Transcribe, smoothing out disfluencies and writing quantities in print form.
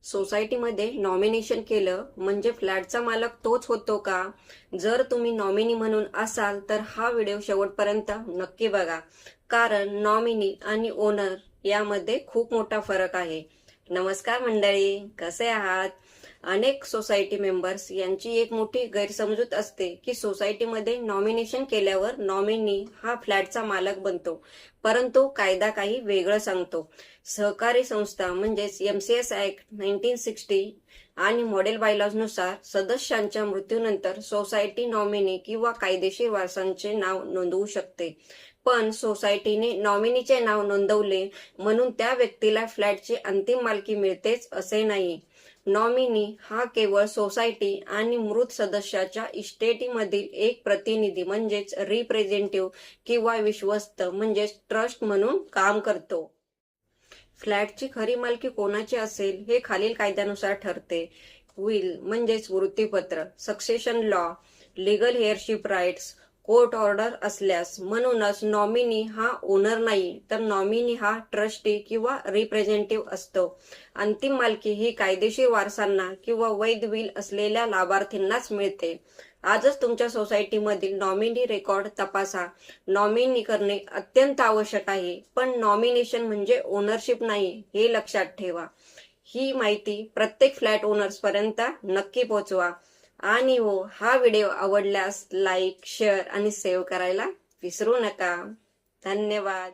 सोसायटीमध्ये नॉमिनेशन केलं म्हणजे फ्लॅटचा मालक तोच होतो का? जर तुम्ही नॉमिनी म्हणून असाल तर हा व्हिडिओ शेवटपर्यंत नक्की बघा, कारण नॉमिनी आणि ओनर यामध्ये खूप मोठा फरक आहे. नमस्कार मंडळी, कसे आहात? अनेक सोसायटी मेंबर्स यांची एक मोठी गैरसमजूत असते की सोसायटीमध्ये नॉमिनेशन केल्यावर नॉमिनी हा फ्लॅटचा मालक बनतो, परंतु कायदा काही वेगळं सांगतो. सहकारी संस्था म्हणजेच MCS ऍक्ट 1960 आणि मॉडेल बायलॉज नुसार सदस्यांच्या मृत्यूनंतर सोसायटी नॉमिनी किंवा कायदेशीर वारसांचे नाव नोंदवू शकते. पण सोसायटीने नॉमिनीचे नाव नोंदवले म्हणून त्या व्यक्तीला फ्लॅटची अंतिम मालकी मिळतेच असे नाही. नॉमिनी हा केवळ सोसायटी आणि मृत सदस्याच्या इस्टेटीमधील एक प्रतिनिधी म्हणजेच रिप्रेझेंटेटिव्ह किंवा विश्वस्त म्हणजेच ट्रस्ट म्हणून काम करतो. फ्लॅटची खरी मालकी कोणाची असेल हे खालील कायद्यानुसार ठरते. विल म्हणजेच मृत्यूपत्र, succession law, legal heirship rights, court order असल्यास. म्हणूनच नॉमिनी हा ओनर नाही तर नॉमिनी हा ट्रस्टी किंवा रिप्रेझेंटेटिव्ह असतो. अंतिम मालकी ही कायदेशीर वारसांना किंवा वैध विल असलेल्या लाभार्थींनाच मिळते. आजच तुमच्या सोसायटीमधील नॉमिनी रेकॉर्ड तपासा. नॉमिनी करणे अत्यंत आवश्यक आहे, पण नॉमिनेशन म्हणजे ओनरशिप नाही हे लक्षात ठेवा. ही माहिती प्रत्येक फ्लॅट ओनर्स पर्यंत नक्की पोहोचवा. आणि हा व्हिडिओ आवडल्यास लाईक, शेअर आणि सेव्ह करायला विसरू नका. धन्यवाद.